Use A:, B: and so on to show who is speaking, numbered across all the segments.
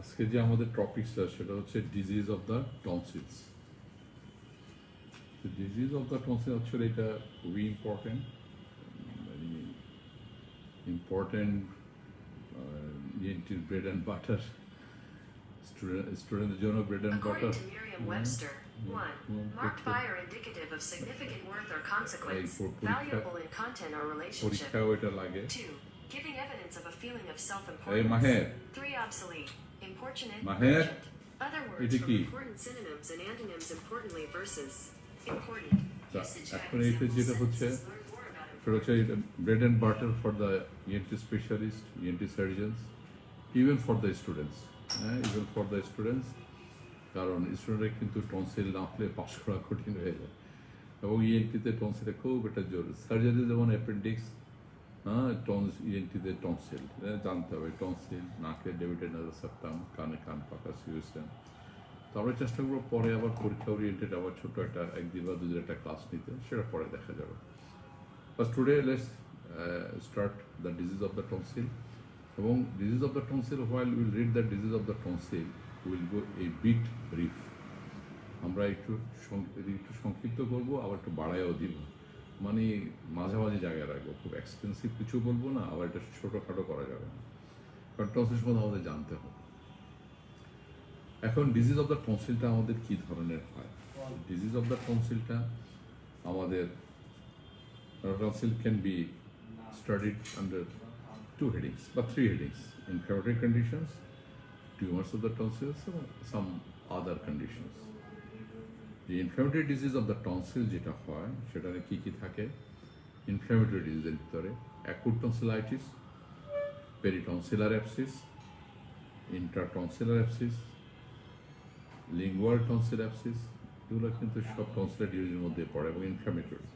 A: আজকে যে আমাদের টপিকটা সেটা হচ্ছে disease of the tonsils. Disease of the tonsil actually এটা খুবই ইম্পর্টেন্ট, ভেরি ইম্পর্টেন্ট, ইএনটির ব্রেড অ্যান্ড বাটার, স্টুডেন্টদের জন্য bread and butter.
B: According to Merriam-Webster, 1. Marked by or indicative of significant worth or consequence, valuable in content or relationship.
A: পরীক্ষাও এটা লাগে।
B: 2. Giving evidence of a feeling of
A: এই
B: self-importance.
A: মাহের
B: 3. Obsolete. Importunate.
A: মাহের
B: Urgent. Other words
A: এটা
B: from
A: কি?
B: important synonyms and antonyms importantly versus important. Usage
A: এখন এইটা
B: examples,
A: যেটা হচ্ছে
B: sentences, learn more about it.
A: সেটা হচ্ছে bread and butter for the ENT specialist, ENT surgeons, even for the students. হ্যাঁ, even for the students, কারণ স্টুডেন্টরা কিন্তু টনসিল না হলে পাস করা কঠিন হয়ে যায়, এবং ইএনটিতে টনসিলে খুব একটা জোর। সার্জারি যেমন অ্যাপেন্ডিক্স, হ্যাঁ, ইএনটিতে টনসিল জানতে হবে। টনসিল নাকে ডেভিটেড নাজাল সেপ্টাম, কানে কান পাকা সিউসেন। তো আমরা চেষ্টা করবো পরে আবার পরীক্ষা ওরিয়েন্টেড আবার ছোটো একটা একদিন বা দুদিন একটা ক্লাস নিতে, সেটা পরে দেখা যাবে। But today let's start the disease of the tonsil. এবং disease of the tonsil, while will read the disease of the tonsil will go a bit brief. আমরা একটু সংক্ষিপ্ত করবো, আবার একটু বাড়াইও দিব, মানে মাঝামাঝি জায়গায় রাখবো। খুব এক্সপেন্সিভ কিছু বলবো না, আবার এটা ছোটোখাটো করা যাবে না, কারণ টনসিল সম্বন্ধে আমাদের জানতে হবে। এখন ডিজিজ অফ দ্য টনসিলটা আমাদের কী ধরনের হয়? ডিজিজ অফ দ্য টনসিলটা আমাদের, tonsil can be studied under 2 headings বা 3 headings: inflammatory conditions, tumors of the tonsils, and some other conditions. The inflammatory disease of the tonsil যেটা হয় সেটাতে কী কী থাকে? ইনফ্ল্যামেটরি ডিজিজের ভিতরে acute tonsillitis, peritonsillar abscess, intratonsillar abscess, lingual tonsil abscess, এগুলো কিন্তু সব টনসিলার ডিজিজের মধ্যে পড়ে এবং ইনফ্ল্যামেটরি।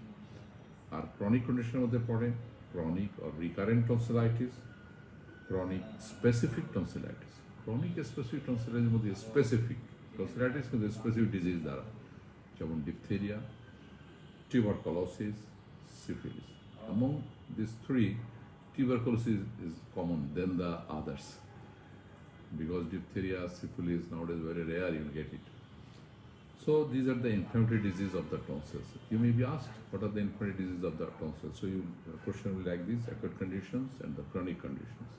A: আর ক্রনিক কন্ডিশনের মধ্যে পড়ে chronic or recurrent tonsillitis, chronic specific tonsillitis. Chronic specific tonsillitis মধ্যে স্পেসিফিক tonsillitis কিন্তু স্পেসিফিক ডিজিজ দ্বারা, যেমন diphtheria, tuberculosis, syphilis. Among these 3, tuberculosis is common than the others, because diphtheria, syphilis nowadays very rare, you'll get it. So these are the inflammatory disease of the tonsils. You may be asked, what are the inflammatory disease of the tonsils? So question will like this: acute conditions and the chronic conditions.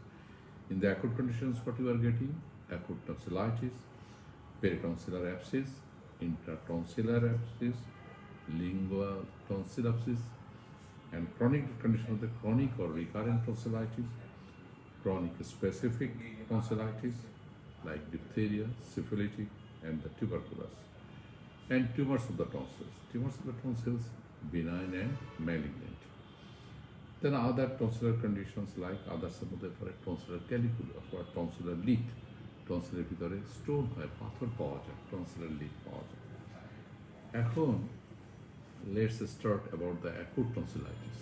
A: In the acute conditions, what you are getting? Acute tonsillitis, peritonsillar abscess, intratonsillar abscess, lingual tonsil abscess. And chronic condition of the chronic or recurrent tonsillitis, chronic specific tonsillitis like diphtheria, syphilitic, and the tuberculosis. And tumors of the tonsils. Tumors of the tonsils, benign and malignant. Then other tonsillar conditions like other some of the tonsillar calicule or tonsillar leak. Tonsillar ভিতরে stone হয়, পাথর পাওয়া যায়, tonsillar leak পাওয়া যায়। এখন let's start about the acute tonsillitis.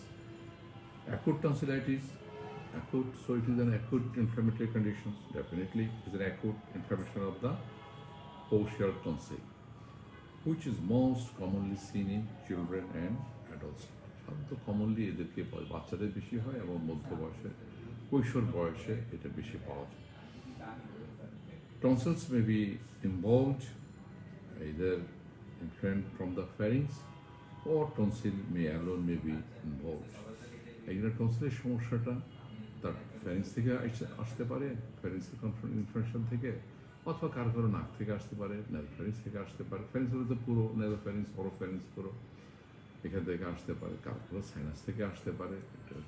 A: Acute tonsillitis, acute, so it is an acute inflammatory condition. Definitely, it is an acute inflammation of the posterior tonsil, which is most commonly seen in children and adults. সাধারণত commonly এদেরকে বাচ্চাদের বেশি হয় এবং মধ্য বয়সে, কৈশোর বয়সে এটা বেশি পাওয়া যায়। Tonsils may be involved, either inflamed from the pharynx or tonsil may alone may be involved. এইগুলো টনসিলের সমস্যাটা তার ফ্যারিংস থেকে আসতে পারে, ফ্যারিংসের ইনফেকশন থেকে, অথবা কারো কারো নাক থেকে আসতে পারে, নেজোফ্যারিংস থেকে আসতে পারে। ফ্যারিংস বলতে পুরো নেজোফ্যারিংস, অরোফ্যারিংস পুরো এখান থেকে আসতে পারে। কারো কারো সাইনাস থেকে আসতে পারে,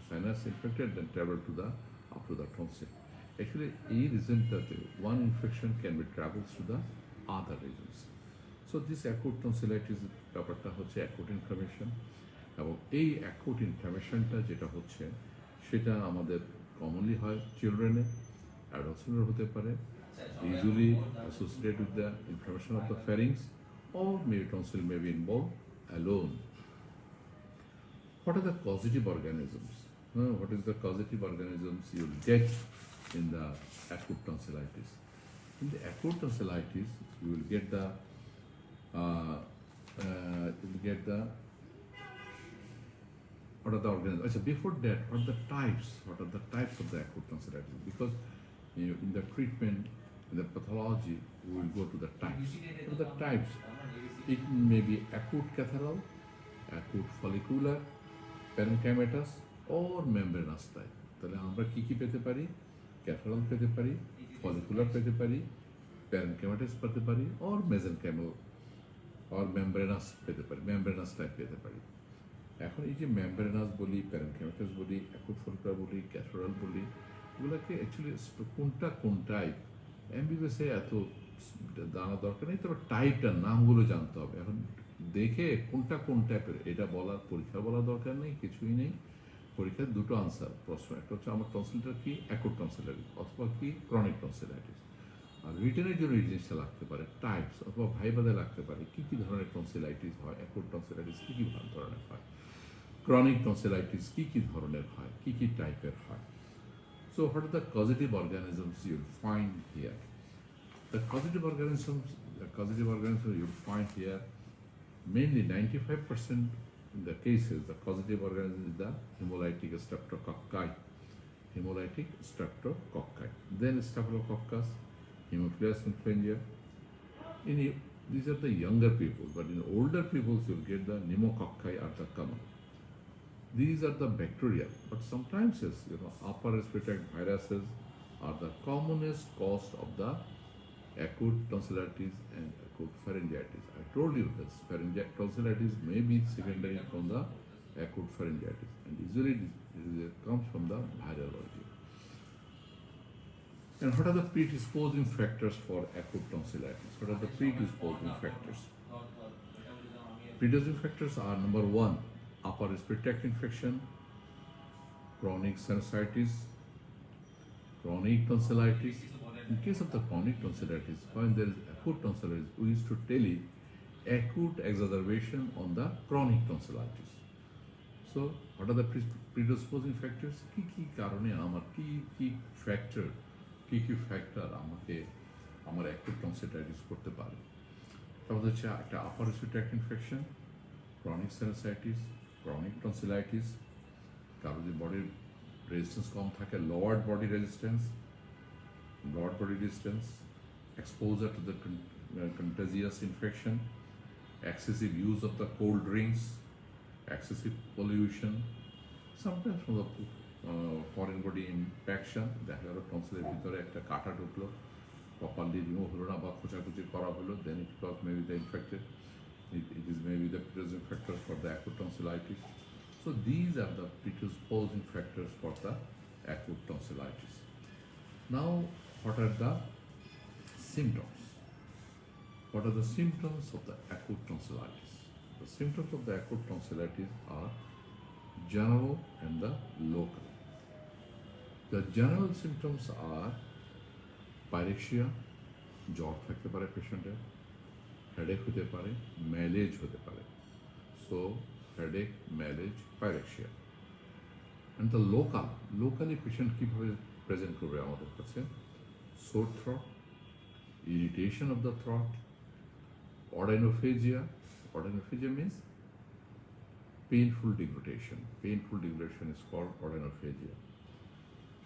A: sinus infected then travel to the up to the tonsil. Actually এই রিজনটাতে one infection can be travels to the other reasons. So this acute tonsillitis ব্যাপারটা হচ্ছে অ্যাকুট ইনফ্লামেশন, এবং এই অ্যাকুট ইনফ্লামেশনটা যেটা হচ্ছে সেটা আমাদের কমনলি হয় চিলড্রেনে, অ্যাডাল্টসেরও হতে পারে, usually associated with the inflammation of the pharynx, or maybe tonsil may be involved alone. What are the causative organisms? What is the causative organisms you will get in the acute tonsillitis? In the acute tonsillitis, you will get the what are the organisms? So before that, what are the types? What are the types of the acute tonsillitis? Because in the treatment, In the pathology, we will go to the types. So the types, it may be acute catheteral, acute follicular, parenchymatous, or membranous type. তাহলে আমরা কি পেতে পারি? ক্যাথারাল পেতে পারি, follicular পেতে পারি, প্যারেনকাইমাটাস পেতে পারি, or mesenchymal or membranous পেতে পারি, membranous type পেতে পারি। এখন এই যে মেমব্রেনাস বলি, প্যারেনকাইমাটাস বলি, অ্যাকুট ফলিকুলার বলি, ক্যাথারাল বলি, এগুলোকে অ্যাকচুয়ালি কোন টাইপ এমবিবিএসে এত জানা দরকার নেই, তবে টাইপটার নামগুলো জানতে হবে। এখন দেখে কোন টাইপের এটা বলার পরীক্ষা বলার দরকার নেই, কিছুই নেই। পরীক্ষার দুটো আনসার প্রশ্ন, একটা হচ্ছে আমার টনসিলটা কি, অ্যাকুট টনসিলাইটিস অথবা কি ক্রনিক টনসিলাইটিস। আর রিটেনের জন্য এই জিনিসটা লাগতে পারে টাইপস, অথবা ভাইবাদে লাগতে পারে কি ধরনের টনসিলাইটিস হয়, অ্যাকুট টনসিলাইটিস কি ধরনের হয়, ক্রনিক টনসিলাইটিস কি ধরনের হয়, কি টাইপের হয়। So what are the causative organisms you'll find here? The causative organisms you'll find here, mainly 95% in the cases, the causative organism is the hemolytic streptococci. Then staphylococcus, Haemophilus influenza. These are the younger people, but in older people you'll get the pneumococci are the common. These are the bacteria, but sometimes upper respiratory tract viruses are the commonest cause of the acute tonsillitis and acute pharyngitis. I told you this tonsillitis may be secondary from the acute pharyngitis, and usually it comes from the viral origin. And what are the predisposing factors for acute tonsillitis? What are the predisposing factors? Predisposing factors are number 1, upper respiratory tract infection, chronic sinusitis, chronic tonsillitis. In case of the chronic tonsillitis, when there is acute tonsillitis, we used to tell it acute exacerbation on the chronic tonsillitis. So, what are the predisposing factors? কি কারণে আমার কি factor আমাকে আমার acute tonsillitis করতে পারে? তাহলে হচ্ছে একটা upper respiratory tract infection, chronic sinusitis, chronic tonsillitis, কারো যে বডির রেজিস্ট্যান্স কম থাকে, lowered body resistance, broad body distance, exposure to the contagious infection, excessive use of the cold drinks, excessive pollution, sometimes from the foreign body impaction, দেখা গেল টনসিলের ভিতরে একটা কাটা ঢুকলো, প্রপারলি রিমুভ হলো না বা খোঁচাখুচি করা হলো, then it was maybe the infected. It is maybe the predisposing factors for the acute tonsillitis. So these are the predisposing factors for the acute tonsillitis. Now, what are the symptoms? What are the symptoms of the acute tonsillitis? The symptoms of the acute tonsillitis are general and the local. The general symptoms are pyrexia, জ্বর থাকতে পারে পেশেন্টের, headache হতে পারে, ম্যালেজ হতে পারে। So headache, malaise, pyrexia. And the locally patient কিভাবে present করবে আমাদের কাছে? Sore throat, irritation of the throat, odynophagia. Odynophagia means painful deglutition. Painful deglutition is called odynophagia.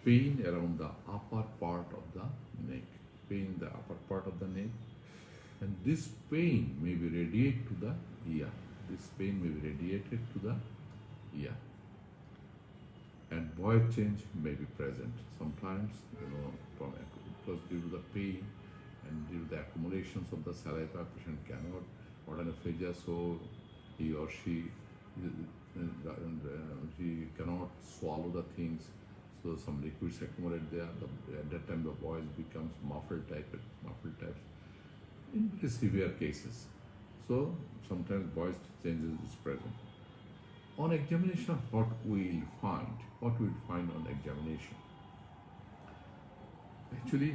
A: Pain around the upper part of the neck. Pain in the upper part of the neck. And this pain may be radiated to the ear. This pain may be radiated to the ear. And voice change may be present. Sometimes, because due to the pain and due to the accumulations of the saliva, patient cannot odynophagia, so he or she cannot swallow the things. So some liquids accumulate there. At that time, the voice becomes muffled types in very severe cases. So sometimes voice changes is present. On examination, what we'll find on examination? Actually,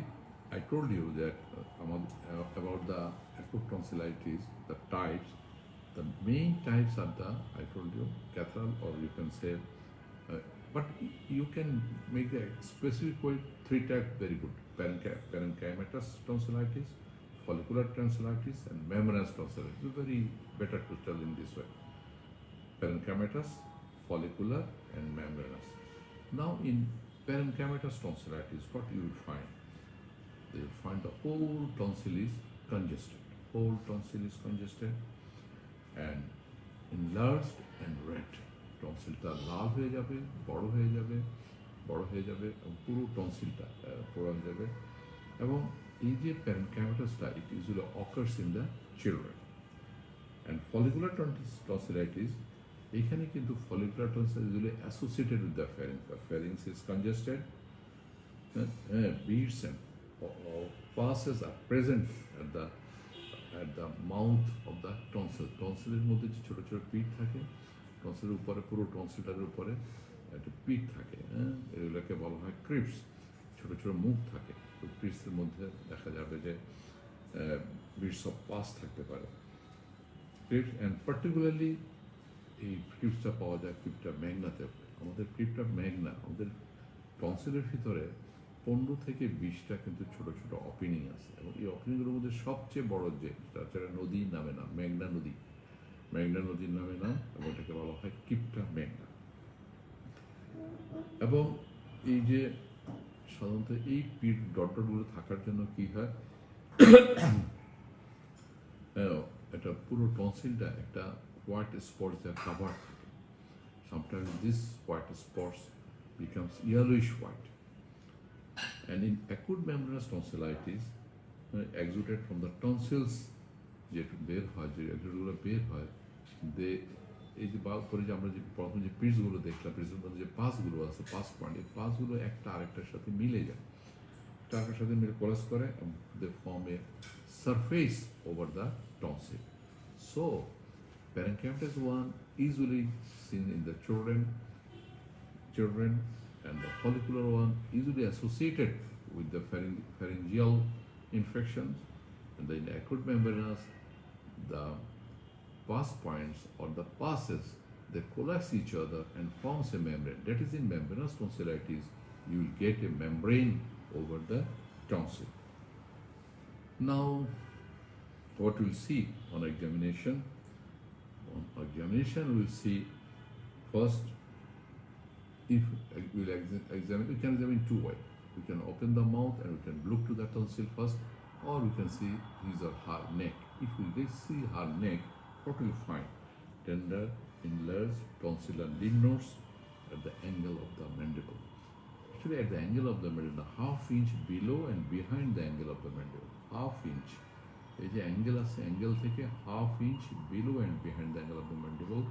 A: I told you that about the acute tonsillitis, the types. The main types are I told you, catheteral, or you can say, but you can make the specific way 3 types very good: parenchymatous tonsillitis, follicular tonsillitis, and membranous tonsillitis. It's very better to tell in this way: parenchymatous, follicular, and membranous. Now, in parenchymatous tonsillitis, what you will find? You will find and the whole tonsil is congested. Whole tonsil is congested and enlarged and red. টনসিলটা লাল হয়ে যাবে, বড় হয়ে যাবে, পুরো টনসিলটা পোড়া হয়ে যাবে। এবং এই যে প্যারেনকাইমাটাসটা, it usually occurs in the children. And follicular tonsillitis, এখানে কিন্তু follicular tonsillitis usually associated with the pharynx. The pharynx is congested, beads and pulses are present at the mouth of the tonsil. টনসিলের মধ্যে যে ছোট ছোট পিঠ থাকে, টনসিলের উপরে, পুরো টনসিলটার উপরে একটা পিঠ থাকে, এগুলোকে বলা হয় ক্রিপস। ছোট ছোট মুখ থাকে, ওই ক্রিপসের মধ্যে দেখা যাবে যে বিটস অফ পাস থাকতে পারে। ক্রিপস অ্যান্ড পার্টিকুলারলি এই ক্রিপসটা পাওয়া যায় ক্রিপ্টা ম্যাগনাতে। আমাদের ক্রিপ্টা ম্যাগনা, আমাদের টনসিলের ভিতরে 15 থেকে 20টা কিন্তু ছোট ছোট ওপেনিং আছে, এবং এই ওপেনিংগুলোর মধ্যে সবচেয়ে বড় যেটা নদীর নামে নাম, মেঘনা নদীর নামে নাম, এবং এটাকে বলা হয় ক্রিপ্টা ম্যাগনা। এবং এই যে সাধারণত এই পিঠ ডটগুলো থাকার জন্য কি হয়, এটা পুরো টনসিলটা একটা হোয়াইট স্পট দিয়ে কাভার থাকে। Sometimes this white spots becomes yellowish white. And in acute membranous tonsillitis, exuded from the tonsils, যে বের হয়, যে এক্সুডগুলো বের হয়, এই যে পরে যে আমরা যে প্রথম যে পিসগুলো দেখলাম, পিসের মধ্যে যে পাসগুলো আছে, পাস পয়েন্ট, এই পাসগুলো একটা আরেকটার সাথে মিলে যায়, টাকার সাথে মিলে কোলাস করে, they form a surface over the tonsil. So parenchymatous one usually seen in the children, and the follicular one usually associated with the pharyngeal infections, and then the acute membranous, the pus points or the passes, they collapse each other and forms a membrane. That is, in membranous tonsillitis, you will get a membrane over the tonsil. Now, what we'll see on examination? On examination, we'll see first, if we'll examine, we can examine two ways. We can open the mouth and we can look to the tonsil first, or we can see his or her neck. If we see her neck, what will we find? Tender, enlarged tonsillar lymph nodes at the angle of the mandible. Actually, at the angle of the mandible, half inch below and behind the angle of the mandible. Half inch. এই যে angle আছে, angle থেকে half inch below and behind the angle of the mandible,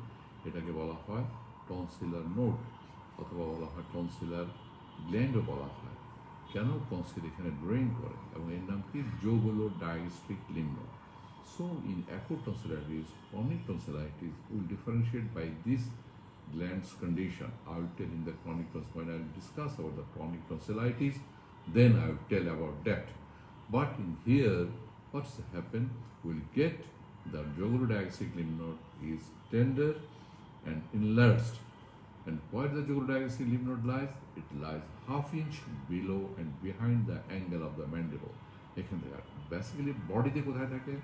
A: এটাকে বলা হয় tonsillar node, অথবা বলা হয় টনসিলার গ্ল্যান্ডও বলা হয়। কেন? টনসিল এখানে ড্রেন করে, এবং এর নাম কি? Jugulodigastric lymph node. So in acute tonsillitis, chronic tonsillitis will differentiate by this glands condition. I will tell in the chronic tonsillitis, when I will discuss about the chronic tonsillitis, then I will tell about that. But in here, what's happen? We'll get the jugular-digastric lymph node is tender and enlarged. And where the jugular-digastric lymph node lies? It lies half inch below and behind the angle of the mandible. এখান থেকে basically bodyতে কোথায় থাকে?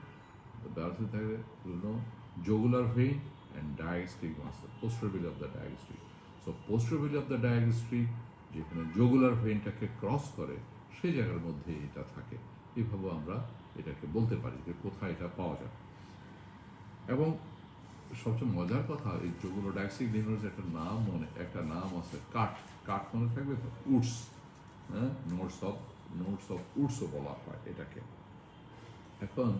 A: The body থাকে, you know, jugular vein and digastric muscle, posterior belly of the digastric. So posterior belly of the digastric, যেখানে jugular vein-টাকে cross করে, সেই জায়গার মধ্যে এটা থাকে। এইভাবে আমরা এটাকে বলতে পারি যে কোথায় এটা পাওয়া যায়। এবং সবচেয়ে মজার কথা, এই জোগুলো ডায়াস্ট্রিক লিম্ফ নোডের একটা নাম আছে, কাট মনে থাকবে তো, উডস, হ্যাঁ, নোটস অফ উডসও বলা হয় এটাকে। এখন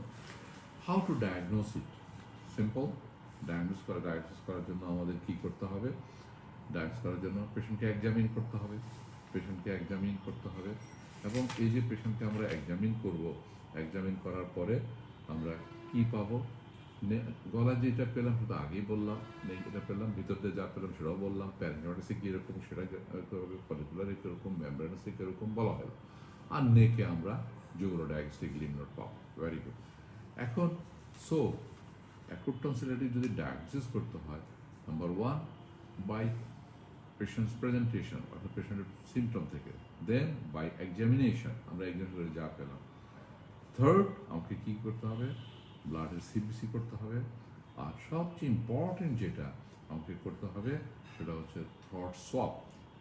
A: how to diagnose it? Simple. Diagnose করার জন্য আমাদের কি করতে হবে? ডায়াগনোস করার জন্য পেশেন্টকে এক্সামিন করতে হবে, এবং এই যে পেশেন্টকে আমরা এক্সামিন করার পরে আমরা কি পাবো? গলা যেটা পেলাম সেটা আগেই বললাম, যেটা পেলাম, ভিতর দিয়ে যা পেলাম সেটাও বললাম, প্যারেনকাইমাটাসে কীরকম সেটা ফলিকুলার কীরকম, মেমব্রেনাসে কীরকম বলা হলো, আর নেকে আমরা জুগুলো-ডায়াস্ট্রিক লিম্ফ নোড পাবো। Very good. এখন সো অ্যাকুট টনসিলাইটিস যদি ডায়াগনোসিস করতে হয়, নাম্বার 1 বাই পেশেন্টস প্রেজেন্টেশন, অর্থাৎ পেশেন্টের সিমটম থেকে, দেন বাই এক্সামিনেশন, আমরা এক্সামিন করে যা পেলাম। থার্ড, আমাকে কী করতে হবে? ব্লাডের সিবিসি করতে হবে, আর সবচেয়ে ইম্পর্টেন্ট যেটা আমাকে করতে হবে সেটা হচ্ছে throat swab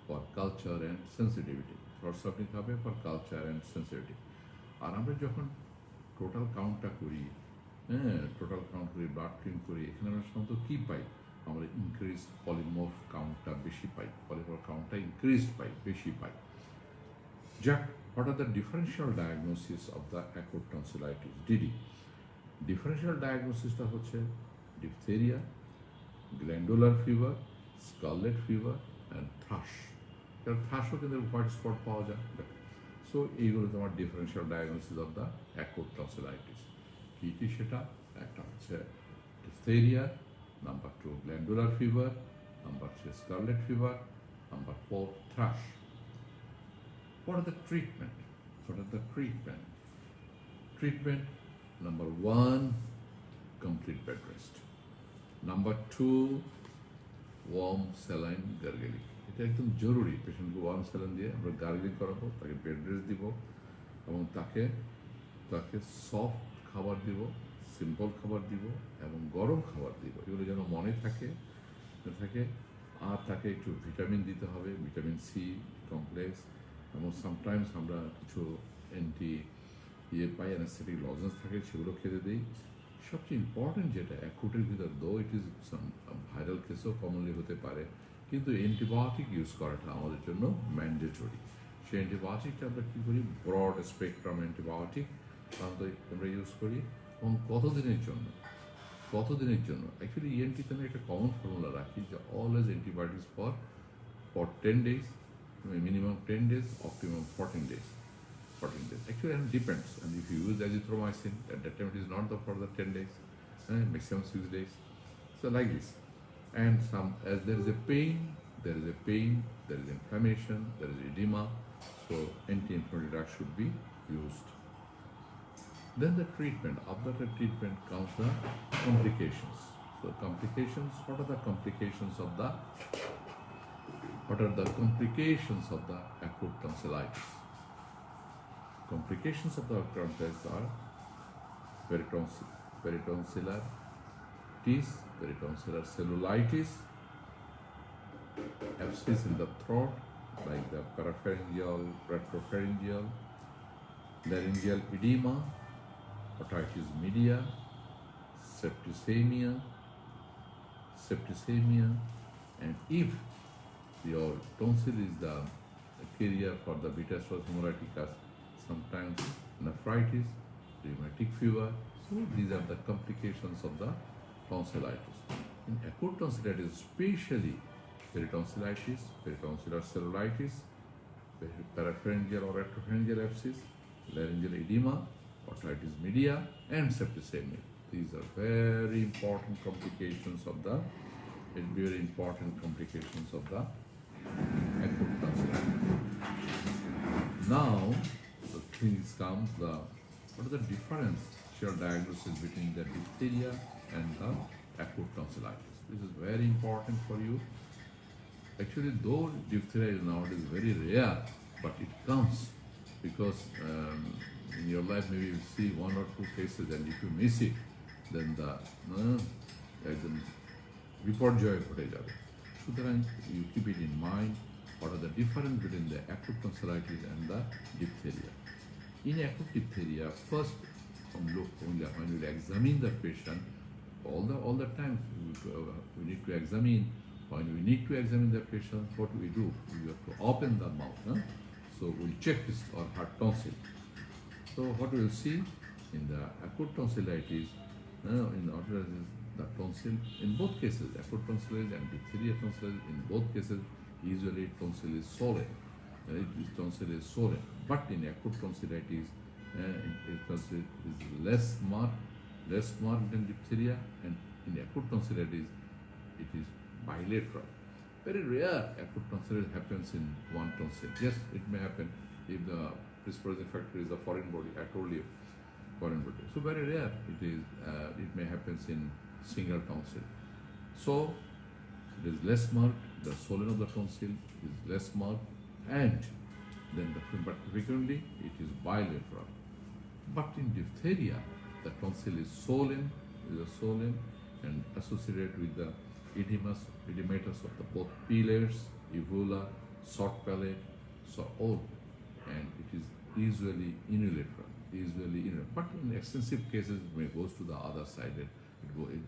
A: for culture and sensitivity. Throat swab নিতে হবে ফর কালচার অ্যান্ড সেন্সিটিভিটি। আর আমরা যখন টোটাল কাউন্টটা করি, হ্যাঁ, টোটাল কাউন্ট করি, ব্লাড ক্লিন করি, এখানে আমরা সাধারণত কী পাই? আমরা ইনক্রিজ পলিমর্ফ কাউন্টটা বেশি পাই, পলিমর্ফ কাউন্টটা ইনক্রিজড পাই, বেশি পাই। যাক, what are the differential diagnosis of the acute tonsillitis, DD? Differential diagnosisটা হচ্ছে diphtheria, glandular fever, scarlet fever and thrush. এর thrushও কিন্তু হোয়াইট স্পট পাওয়া যায়। সো এইগুলো তোমার differential diagnosis of the acute tonsillitis. কী কী সেটা? একটা হচ্ছে diphtheria, number 2 glandular fever, number 3 scarlet fever, number 4 thrush. What are the treatment? What are the treatment? Treatment, number 1, complete bed rest. Number 2, warm saline gargling. এটা একদম জরুরি, পেশেন্টকে worm saline দিয়ে আমরা গার্গলিং করাবো, তাকে বেড রেস্ট দিব এবং তাকে সফট খাবার দিব, সিম্পল খাবার দিব এবং গরম খাবার দিব। এগুলো যেন মনে থাকে আর তাকে একটু ভিটামিন দিতে হবে, ভিটামিন সি কমপ্লেক্স, এবং সামটাইমস আমরা কিছু পাই, অ্যানেস্থেটিক লজেন্স থাকে, সেগুলো খেতে দিই। সবচেয়ে ইম্পর্টেন্ট যেটা অ্যাকুটের ভিতর, দো ইট ইজ ভাইরাল কেসও কমনলি হতে পারে, কিন্তু অ্যান্টিবায়োটিক ইউজ করাটা আমাদের জন্য ম্যান্ডেটরি। সেই অ্যান্টিবায়োটিকটা আমরা কী করি? ব্রড স্পেকট্রাম অ্যান্টিবায়োটিক আমরা ইউজ করি। এবং কতদিনের জন্য? অ্যাকচুয়ালি ইএনটিতে আমি একটা কমন ফর্মুলা রাখি যে always antibiotics for 10 days, minimum 10 days, optimum 14 days. Actually, it depends. And if you use azithromycin, at that time it is not for the 10 days, maximum 6 days. So like this. And as there is a pain, there is inflammation, there is edema, so anti-inflammatory drug should be used. Then the treatment. After the treatment comes the complications. So complications, what are the complications of the acute tonsillitis? Complications of the acute tonsillitis are peritonsillar cellulitis, abscess in the throat like the parapharyngeal, retropharyngeal, laryngeal edema, otitis media, septicemia, and if your tonsil is the carrier for the beta stress hemolyticus, sometimes nephritis, rheumatic fever. So these are the complications of the tonsillitis. In acute tonsillitis, especially peritonsillitis, peritonsillar cellulitis, parapharyngeal or retropharyngeal abscess, laryngeal edema, otitis media, and septicemia. These are very important complications of the acute tonsillitis. Now, the things come, what is the differential diagnosis between the diphtheria and the acute tonsillitis? This is very important for you. Actually, though diphtheria is nowadays very rare, but it comes because in your life maybe you see 1 or 2 cases, and if you miss it, then একদম বিপর্যয় ঘটে যাবে। সুতরাং you keep it in mind. What are the difference between the acute tonsillitis and the diphtheria? In acute diphtheria, first when you examine the patient, all the time we need to examine. When we need to examine the patient, what we do? We have to open the mouth. So we'll check his or her tonsil. So what we will see in the acute tonsillitis, the tonsil, in both cases, acute tonsillitis and diphtheria tonsillitis, in both cases, usually tonsil is swollen. But in acute tonsillitis, tonsil is less marked than diphtheria, and in acute tonsillitis, it is bilateral. Very rare acute tonsillitis happens in one tonsil. Yes, it may happen if the predisposing factor is a foreign body. I told you, foreign body. So very rare it may happen in single tonsil. So it is less marked. The swelling of the tonsil is less marked, and then but frequently it is bilateral. But in diphtheria, the tonsil is swollen and associated with the edematous of the both pillars, uvula, short palate, and it is usually unilateral. usually, but in extensive cases it may goes to the other side.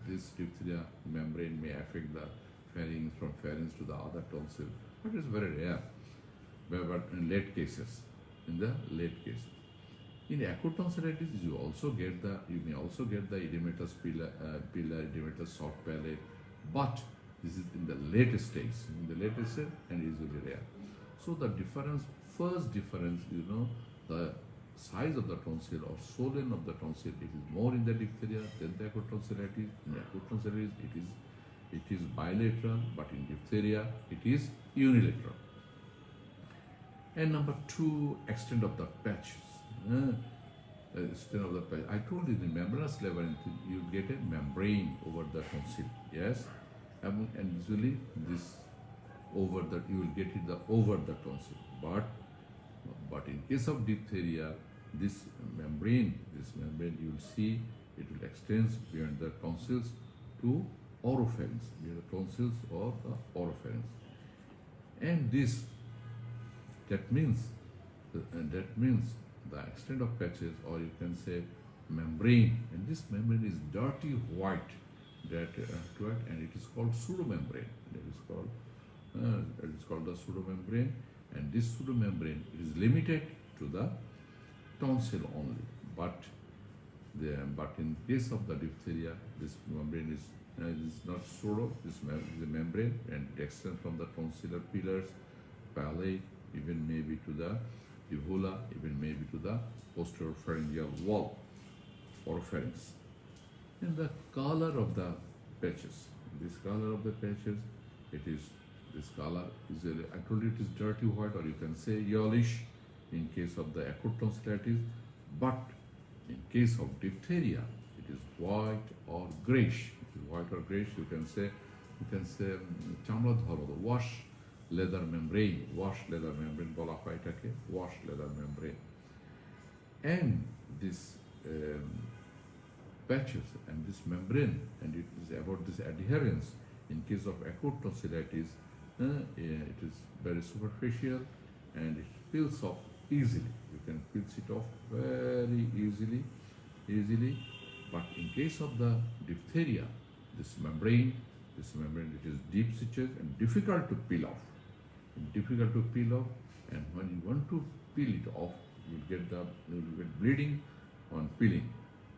A: This diphtheria membrane may affect the pharynx, from pharynx to the other tonsil, but it's very rare. But in late cases, in acute tonsillitis, you may also get the edematous pillar, edematous soft palate, but this is in the latest stage. And usually rare. So the first difference, the size of the tonsil or swollen of the tonsil, it is more in the diphtheria than the acute tonsillitis. In acute tonsillitis, it is bilateral, but in diphtheria, it is unilateral. And number 2, extent of the patches. Extent of the patch. I told you, the membranous labyrinth, you get a membrane over the tonsil. Yes, and usually this you will get it over the tonsil. But in case of diphtheria, this membrane, you will see it will extend beyond the tonsils to oropharynx, beyond the tonsils or the oropharynx. And that means the extent of patches, or you can say membrane, and this membrane is dirty white, and it is called pseudomembrane. It is called the pseudomembrane, and this pseudomembrane is limited to the tonsil only. But in case of the diphtheria, this membrane is not pseudo. This is a membrane, and it extends from the tonsillar pillars, palate, even maybe to the uvula, even maybe to the posterior pharyngeal wall, oropharynx. And the color of the patches, this color of the patches, this color is, I told you, it is dirty white, or you can say yellowish in case of the acute tonsillitis, but in case of diphtheria, it is white or grayish. You can say chamra dhoro, the wash leather membrane bola hoy এটাকে, wash leather membrane. And this patches and this membrane, and it is about this adherence. In case of acute tonsillitis, it is very superficial and it peels off easily. You can peel it off very easily. But in case of the diphtheria, this membrane, it is deep stitches and difficult to peel off. And when you want to peel it off, you will get bleeding on peeling.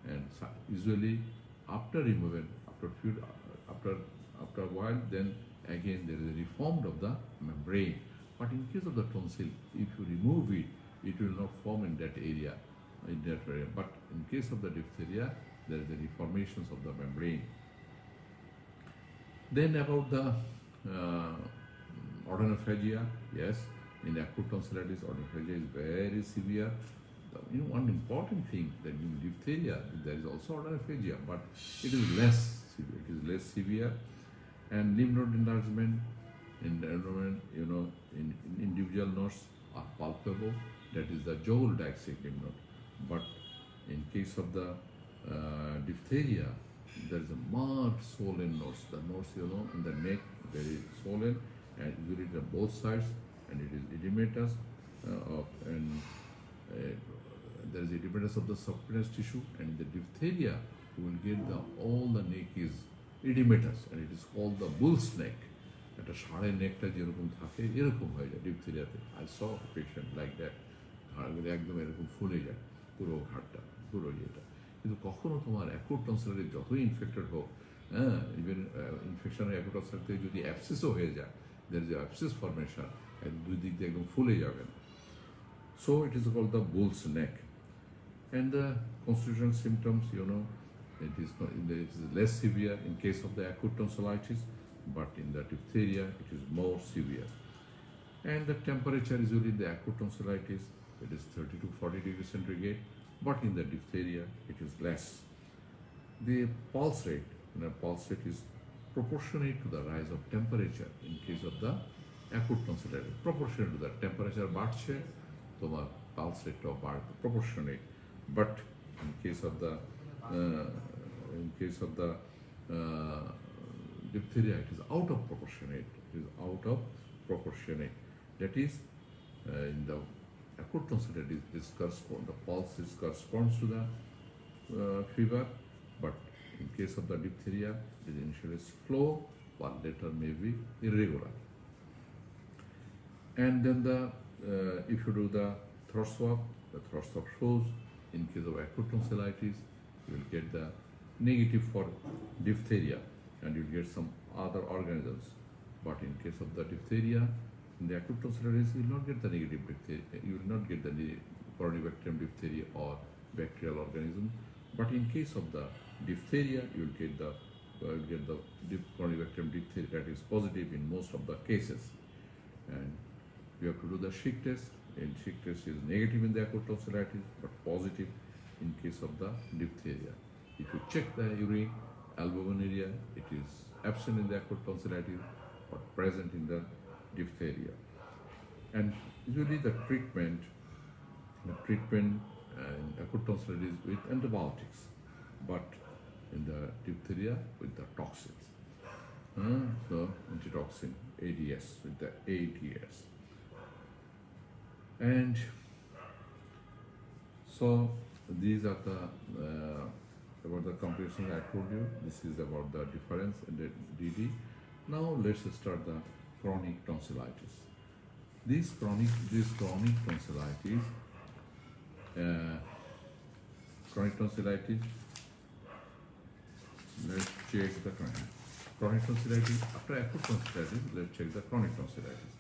A: And usually after removal, after a while, then again there is a reform of the membrane. But in case of the tonsil, if you remove it, it will not form in that area. But in case of the diphtheria, there is a reformations of the membrane. Then about the odonophagia, yes, in acute tonsillitis, odonophagia is very severe. One important thing, that in diphtheria there is also odonophagia, but it is less severe. And lymph node enlargement in individual nodes are palpable. That is the Goole lymph node. But in case of the diphtheria, there is a marked swollen nodes. The nodes, in the neck, very swollen, and usually on both sides, and it is edematous, there is edematous of the subcutaneous tissue, and in the diphtheria, you will get all the neck is edematous, and it is called the bull's neck. একটা ষাঁড়ের নেকটা যেরকম থাকে এরকম হয়ে যায় ডিপথেরিয়াতে। I saw a patient like that, ঘাড়গুলো একদম এরকম ফুলে যায়, পুরো ঘাড়টা, পুরো ইয়েটা। কিন্তু কখনো তোমার অ্যাকুট টনসিলাইটিস যতই ইনফেক্টেড হোক, ইভেন ইনফেকশনের অ্যাকুট টনসিলাইটিস যদি অ্যাবসেসও হয়ে যায়, there is a abscess formation, দুই দিক দিয়ে একদম ফুলে যাবে না। So it is called the bull's neck. And the constitutional symptoms, it is less severe in case of the acute tonsillitis, but in the diphtheria it is more severe. And the temperature usually in the acute tonsillitis, it is 30 to 40 degrees centigrade, but in the diphtheria it is less. The pulse rate is proportionate to the rise of temperature in case of the acute tonsillitis. Proportionate to the temperature বাড়ছে, তোমার pulse rate বাড়বে, proportionate. But in case of the diphtheria, it is out of proportionate. That is, in the acute tonsillitis is the pulse corresponds to the fever, but in case of the diphtheria, it is initially slow, but later may be irregular. And then if you do the throat swab, the throat swab shows in case of acute tonsillitis, you will get the negative for diphtheria, and you will get some other organisms. But in case of the diphtheria, in the acute tonsillitis, you will not get the negative diphtheria. You will not get the Corynebacterium diphtheria or bacterial organism. But in case of the diphtheria, you will get the Corynebacterium diphtheria that is positive in most of the cases. And you have to do the Schick test. And Schick test is negative in the acute tonsillitis, but positive in case of the diphtheria. If you check the urine, albuminuria, it is absent in the acute tonsillitis, but present in the diphtheria. And usually the treatment in acute tonsillitis with antibiotics, but in the diphtheria with the toxins. So antitoxin, ADS, with the ADS. And so these are the about the comparison I told you. This is about the difference in the DD. Now let's start the chronic tonsillitis. This chronic tonsillitis, let's check the chronic tonsillitis. After acute tonsillitis, let's check the chronic tonsillitis.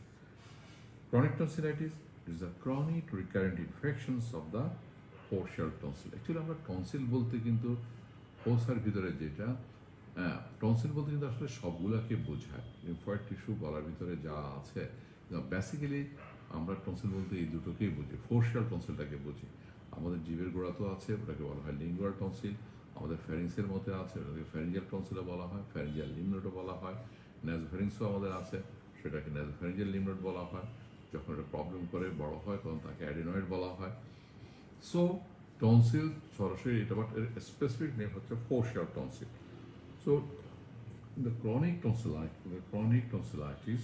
A: Chronic tonsillitis is the chronic recurrent infections of the facial tonsil. Actually, আমরা tonsil বলতে কিন্তু ফোসার ভিতরে যেটা tonsil বলতে কিন্তু আসলে সবগুলাকে বোঝায়। Lymphoid tissue গলার ভিতরে যা আছে, বেসিক্যালি আমরা টনসিল বলতে এই দুটোকেই বুঝি। ফোশিয়াল টনসিলটাকে বুঝি। আমাদের জিভের গোড়াতেও আছে, ওটাকে বলা হয় লিঙ্গুয়াল টনসিল। আমাদের ফ্যারিংসের মধ্যে আছে, ওটাকে ফ্যারিঞ্জিয়াল টনসিলও বলা হয়, ফ্যারিঞ্জিয়াল লিমনোডও বলা হয়। ন্যাসোফ্যারিংসও আমাদের আছে, সেটাকে ন্যাসোফ্যারিঞ্জিয়াল লিমনোড বলা হয়। যখন এটা প্রবলেম করে বড় হয় তখন তাকে অ্যাডিনয়েড বলা হয়। সো টনসিল সরাসরি এটা, বাট এর স্পেসিফিক নেম হচ্ছে ফোশিয়াল tonsil. So the chronic tonsillitis,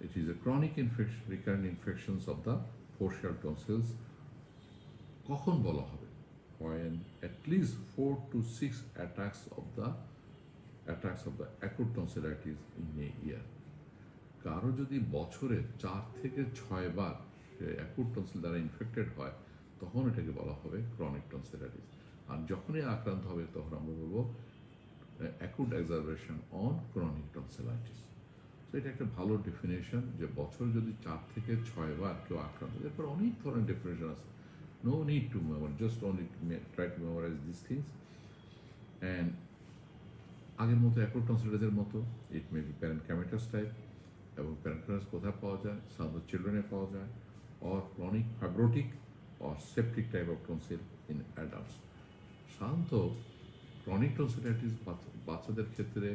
A: it is a chronic infection, recurrent infections of the facial tonsils. কখন বলা হবে? When at least 4 to 6 attacks of the acute tonsillitis in a year. কারো যদি বছরে 4 থেকে 6 বার acute tonsil দ্বারা infected হয়, তখন এটাকে বলা হবে ক্রনিক টনসিলাইটিস। আর যখনই আক্রান্ত হবে তখন আমরা বলবো acute exacerbation on chronic tonsillitis. তো এটা একটা ভালো ডেফিনেশন, যে বছর যদি 4 থেকে 6 বার কেউ আক্রান্ত, এরপর অনেক ধরনের ডেফিনেশন আছে। No need to memory, just only try to memorize this things. And আগের মতো অ্যাকুট টনসিলাইটিসের মতো ইট মে বি প্যারেনকাইমাটাস টাইপ, এবং প্যারেনকাইমাটাস কোথায় পাওয়া যায়? সাধারণত চিলড্রেনে পাওয়া যায়, or chronic fibrotic or septic type of tonsil in adults. সাধারণত ক্রনিক টনসিলাইটিস বাচ্চাদের ক্ষেত্রে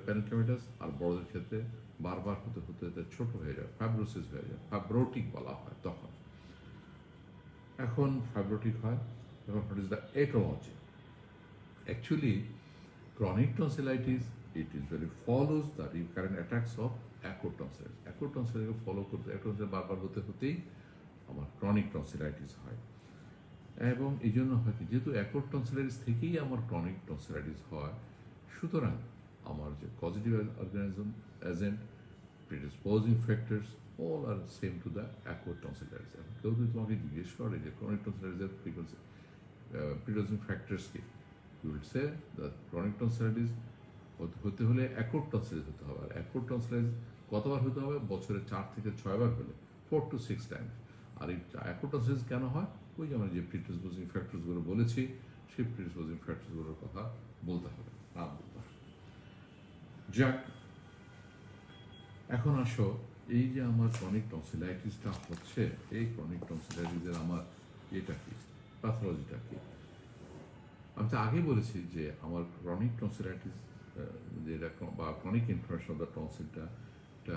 A: প্যারেনকাইমাটাস, আর বড়দের ক্ষেত্রে বারবার হতে ছোট হয়ে যায়, ফাইব্রোসিস হয়ে যায়, ফাইব্রোটিক বলা হয় তখন। এখন ফাইব্রোটিক হয় তখন what is the aetiology? Actually chronic tonsillitis it usually follows the recurrent attacks of acute tonsillitis. Acute tonsillitis follow করতে বারবার হতেই আমার ক্রনিক টনসিলাইটিস হয়। এবং এই জন্য হয় কি, যেহেতু অ্যাকুট টনসিলাইটিস থেকেই আমার ক্রনিক টনসিলাইটিস হয়, সুতরাং আমার যে causative organism agent, predisposing factors, all are same to the acute tonsillitis. এখন কেউ যদি তোমাকে জিজ্ঞেস করে যে ক্রনিক টনসিলাইটিসের প্রিডিসপোজিং ফ্যাক্টরস কি, you will say the chronic tonsillitis হতে হলে অ্যাকুট টনসিলাইটিস হতে হবে। আর অ্যাকুট টনসিলাইটিস কতবার হতে হবে? বছরে 4 থেকে 6 বার হলে 4 to 6 টাইমস। আর এই অ্যাকুট টনসিলাইটিস কেন হয়? ওই যে আমরা যে প্রিডিসপোজিং ফ্যাক্টরসগুলো বলেছি, সেই প্রিডিসপোজিং ফ্যাক্টরসগুলোর কথা বলতে হবে, যাক, এখন আসো, এই যে আমার ক্রনিক টনসিলাইটিসটা হচ্ছে, এই ক্রনিক টনসিলাইটিসের আমার এটা কি, প্যাথোলজিটা কি? আমি তো আগে বলেছি যে আমার ক্রনিক টনসিলাইটিস যেটা বা ক্রনিক ইনফ্লামেশন অফ দ্য টনসিলটা, এটা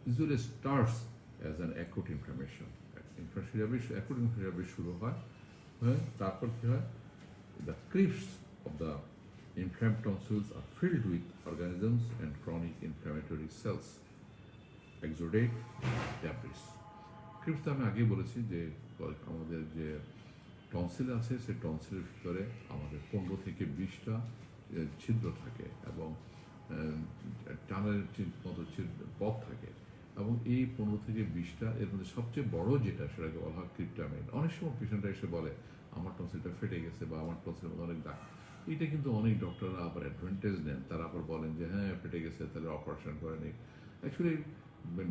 A: usually starts as an acute inflammation. Acute inflammation শুরু হয়, তারপর কি হয়? The crypts of the Inflamed tonsils are filled with organisms and chronic inflammatory cells. Exudate, debris. Crypts তো আমি আগেই বলেছি যে আমাদের যে টনসিল আছে সেই টনসিলের ভিতরে আমাদের 15 থেকে 20টা ছিদ্র থাকে এবং টানের মতো পথ থাকে এবং এই 15 থেকে 20টা এর মধ্যে সবচেয়ে বড় যেটা সেটাকে বলা হয় ক্রিপ্টামেন। অনেক সময় পেশেন্টরা এসে বলে আমার টনসিলটা ফেটে গেছে বা আমার টনসিলের মধ্যে অনেক দাগ। এটা কিন্তু অনেক ডক্টররা আবার অ্যাডভান্টেজ নেন, তারা আবার বলেন যে হ্যাঁ ফেটে গেছে তাহলে অপারেশন করে নিক। অ্যাকচুয়ালি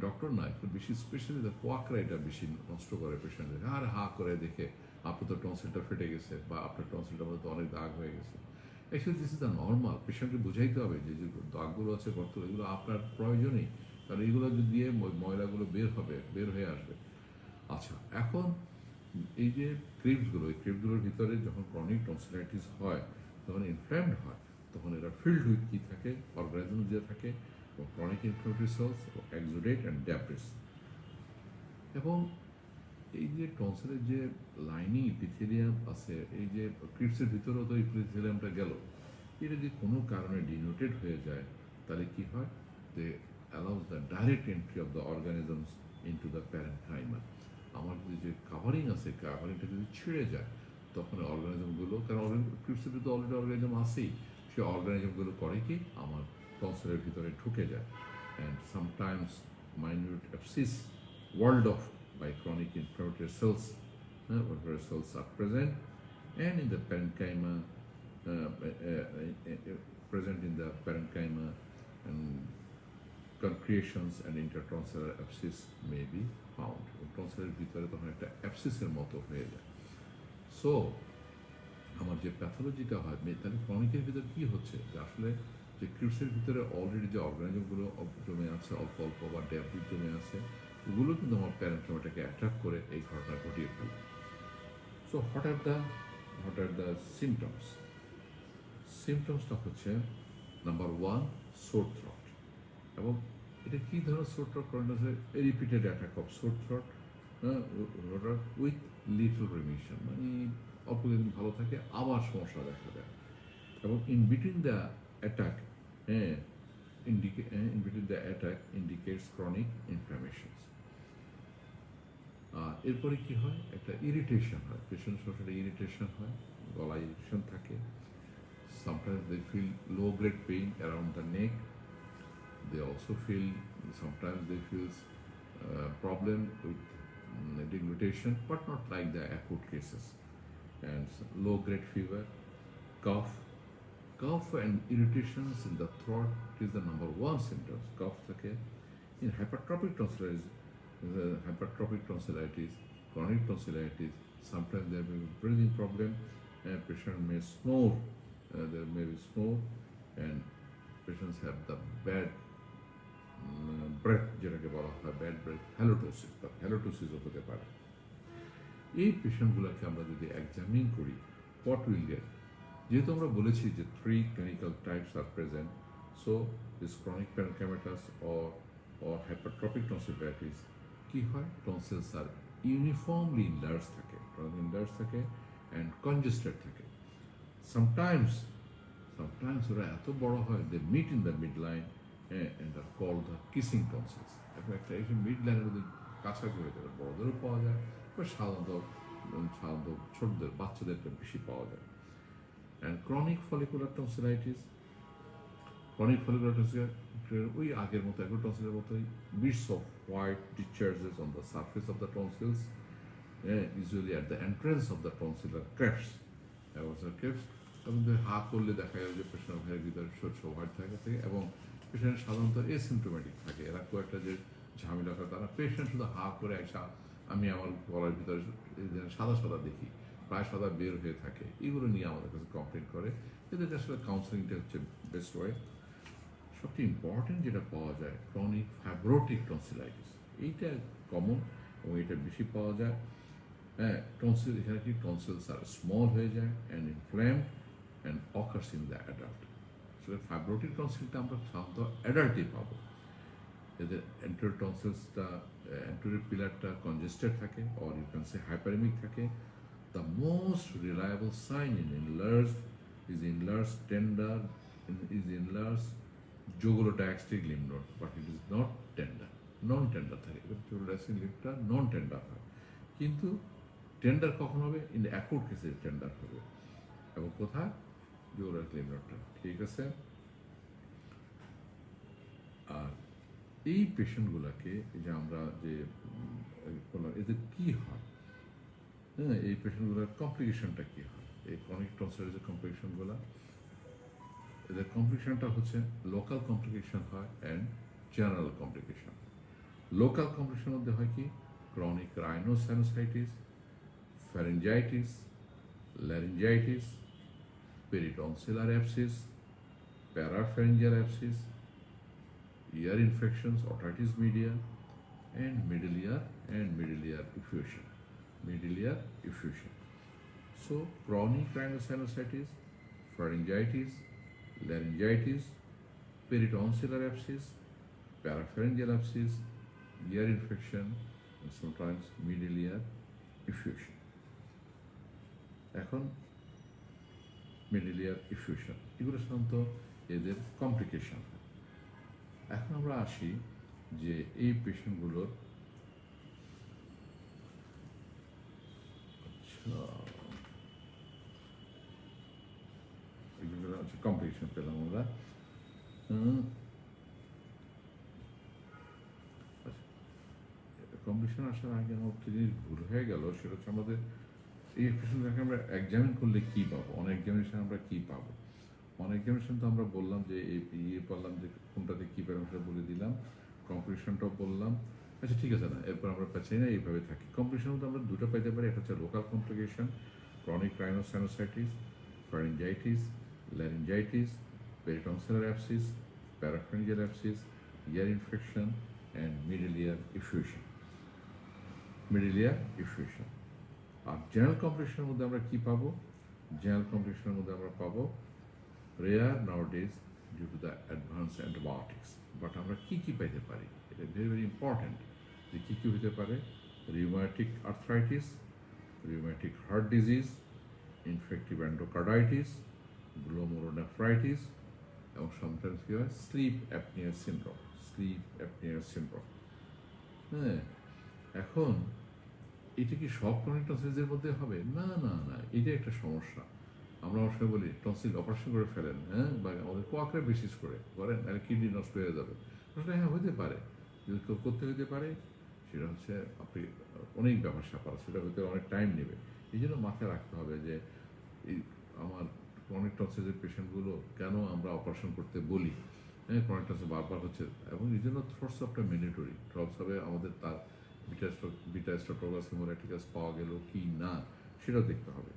A: ডক্টর না, একটু বেশি স্পেশালি কোয়াকরা এটা বেশি নষ্ট করে পেশেন্টদের। আর হা করে দেখে আপনার তো টনসিলটা ফেটে গেছে বা আপনার টনসিলটার মধ্যে তো অনেক দাগ হয়ে গেছে। Actually this is the normal. পেশেন্টকে বুঝাইতে হবে যে যে দাগগুলো আছে গর্ত, এগুলো আপনার প্রয়োজনেই, কারণ এগুলো দিয়ে ময়লাগুলো বের হয়ে আসবে। আচ্ছা, এখন এই যে ক্রিপসগুলো, এই ক্রিপসগুলোর ভিতরে যখন ক্রনিক টনসিলাইটিস হয়, যখন ইনফ্ল্যামড হয়, তখন এরা ফিল্ড উইথ কী থাকে, অর্গানিজম দিয়ে থাকে, chronic inflammatory cells, exudate and debris. এবং এই যে টনসিলের যে লাইনিং ইপিথেলিয়াম আছে, এই যে ক্রিপসের ভিতরেও তো ইপিথেলিয়ামটা গেল, এটা যদি কোনো কারণে ডিনোটেড হয়ে যায় তাহলে কি হয়, they allows the direct entry of the organisms into the parenchyma. আমার যে কাভারিং আছে, কাভারিংটা যদি ছিঁড়ে যায় তখন অর্গানিজমগুলো, কারণ ক্রিপসের ভিতরে অলরেডি অর্গানিজম আছেই, সেই অর্গানিজমগুলো করে কি আমার টনসিলের ভিতরে ঢুকে যায়। And sometimes minute abscess walled off by chronic inflammatory cells, inflammatory cells are present, and in the parenchyma, present in the parenchyma, and concretions and intertonsillar abscess may be found. টনসিলের ভিতরে তখন একটা অ্যাবসিসের মতো হয়ে যায়। সো আমার যে প্যাথোলজিটা হয়, তাহলে ক্রনিকের ভিতরে কি হচ্ছে, যে আসলে যে ক্রিপসের ভিতরে অলরেডি যে অর্গানিজমগুলো জমে আছে অল্প অল্প বা ড্যাব্রিজ জমে আছে, ওগুলো কিন্তু আমার প্যারেনকাইমাটাকে অ্যাট্রাক্ট করে এই ঘটনা ঘটিয়ে ফেলে। So what are the symptoms? সিমটমসটা হচ্ছে নাম্বার 1, সোর থ্রট। এবং এটা কী ধরনের সোর থ্রট করেন আছে, repeated attack of sore throat with little remission, মানে অল্প দিন ভালো থাকে আবার সমস্যা দেখা দেয়। এবং in between the attack indicates chronic ইনফ্লামেশনস। এরপরে কি হয়, একটা ইরিটেশন হয়, পেশেন্ট সবসময় ইরিটেশন হয়, গলায় ইরিটেশন থাকে। Sometimes they feel low grade pain around the neck. They also feel, sometimes they feel problem with deglutition, but not like the acute cases. And low grade fever, cough and irritations in the throat is the number 1 symptoms. Cough থাকে. In hypertrophic tonsillitis, chronic tonsillitis, sometimes there may be breathing problem, and patient may snore, there may be snore, and patients have the bad breath, যেটাকে বলা হয় bad breath, halitosis হতে পারে। এই পেশেন্টগুলোকে আমরা যদি examine করি, what will get, যেহেতু আমরা বলেছি যে 3 clinical types are present, so this chronic parenchymatous or hypertrophic tonsillitis, কি হয়, tonsils are uniformly enlarged থাকে and congested থাকে। Sometimes ওরা এত বড় হয়, they meet in the midline and are called the kissing tonsils। এখন একটা এই মিডলাইনের মধ্যে কাছাকাছি হয়ে যাবে, বড়দেরও পাওয়া যায়, বা সাধারণত ছোটদের বাচ্চাদেরটা বেশি পাওয়া যায়। And chronic follicular tonsillitis, ওই আগের মতো acute tonsilলের মতোই, bits of white discharges on the surface of the tonsils, usually at the entrance of the tonsillar clefts, এবং হা করলে দেখা গেল যে পেশেন্টের ভিতরে স্বচ্ছ হোয়াইট থাকে এবং পেশেন্ট সাধারণত এসিমটোমেটিক থাকে। এরা খুব একটা যে ঝামেলা করে তারা, পেশেন্ট শুধু হা করে আমি আমার গলার ভিতরে সাদা দেখি, প্রায় সাদা বের হয়ে থাকে, এগুলো নিয়ে আমাদের কাছে কমপ্লেন করে। এদের আসলে কাউন্সেলিংটা হচ্ছে বেস্ট ওয়ে। সবচেয়ে ইম্পর্টেন্ট যেটা পাওয়া যায়, ক্রনিক ফাইব্রোটিক টনসিলাইটিস, এইটা কমন এবং এটা বেশি পাওয়া যায়। টনসিল, এখানে কি টনসিলস আর স্মল হয়ে যায় and inflamed and occurs in the adult. আসলে ফাইব্রোটিক টনসিলটা আমরা সাধারণত অ্যাডাল্টই পাবো। এদের অ্যান্টেরিয়র টনসিলসটা, অ্যান্টেরিয়র পিলারটা কনজেস্টেড থাকে, or you can say hyperaemic থাকে। The most reliable sign in enlarged is enlarged tender, is enlarged jugulodiastolic lymph node, but it is not tender, non-tender থাকে। jugulodiastolic লিম্ফটা নন টেন্ডার হয়, কিন্তু টেন্ডার কখন হবে? In acute কেসে tender হবে। এবং কোথায়? jugulodiastolic lymph নোডটা, ঠিক আছে। আর এই পেশেন্টগুলোকে যে আমরা যে বললাম, এদের কি হয়, হ্যাঁ, এই পেশেন্টগুলোর কমপ্লিকেশনটা কি হয়, এই ক্রনিক টনসিলাইটিসের কমপ্লিকেশনগুলো, এদের কমপ্লিকেশনটা হচ্ছে লোকাল কমপ্লিকেশন হয় and general complication. Local complication মধ্যে হয় কি? Chronic rhinosinusitis, pharyngitis, laryngitis, peritonsillar abscess, parapharyngeal abscess, ear infections, otitis media, and middle ear effusion. Middle ear effusion. So, chronic rhinosinusitis, pharyngitis, laryngitis, peritonsillar abscess, parapharyngeal abscess, ear infection, and sometimes middle ear effusion. এখন middle ear effusion, এগুলো সাধারণত এদের complication. এখন আমরা আসি যে এই পেশেন্টগুলোর complication পেলাম আমরা। কমপ্লিকেশন আসার আগে আমার একটা জিনিস ভুল হয়ে গেল, সেটা হচ্ছে আমাদের এই পেশেন্টটাকে আমরা এক্সামিন করলে কী পাবো, অন এক্সামিনেশন আমরা কী পাবো। অন এক্সামিনেশন তো আমরা বললাম যে বললাম যে কোনটাতে কী পাবো সেটা বলে দিলাম, কমপ্লিকেশনটাও বললাম। আচ্ছা ঠিক আছে, না এরপর আমরা পাচ্ছি না, এইভাবে থাকি। কমপ্লিকেশন মধ্যে আমরা দুটো পাইতে পারি, একটা হচ্ছে local complication, chronic rhinosinusitis, pharyngitis, laryngitis, peritonsillar abscess, parapharyngeal abscess, ear infection and middle ear effusion. Middle ear effusion. আর জেনারেল কমপ্লিকেশনের মধ্যে আমরা কী পাবো? জেনারেল কমপ্লিকেশনের মধ্যে আমরা পাবো rare nowadays due to the advanced antibiotics, but আমরা কি কি পাইতে পারি, এটা ভেরি ভেরি ইম্পর্টেন্ট যে কী কী হতে পারে। Rheumatic arthritis, rheumatic heart disease, infective endocarditis, glomerulonephritis, এবং সামটাইমস কী হয়? Sleep apnoea syndrome. Sleep apnoea syndrome. হ্যাঁ, এখন এটা কি সব ক্রনিক টনসিলের মধ্যে হবে? না না না, এটা একটা সমস্যা। আমরা অবশ্য বলি টনসিল অপারেশন করে ফেলেন, হ্যাঁ, বা আমাদের কোয়াকরে বেসিস করে করেন, আর কিডনি নষ্ট হয়ে যাবে। আসলে হ্যাঁ, হতে পারে, যদি কেউ করতে হতে পারে, সেটা হচ্ছে আপনি অনেক ব্যাপার স্যাপার, সেটা হতে অনেক টাইম নেবে। এই জন্য মাথায় রাখতে হবে যে এই আমার ক্রনিক টনসিলের পেশেন্টগুলো কেন আমরা অপারেশন করতে বলি, হ্যাঁ, ক্রনিক টনসিল বারবার হচ্ছে, এবং এই জন্য থ্রোটস অফটা ম্যান্ডেটরি। থ্রোটস হবে আমাদের তার বিটা স্ট্রেপ্টোকোকাস হিমোলাইটিকাস পাওয়া গেল কি না, সেটাও দেখতে হবে।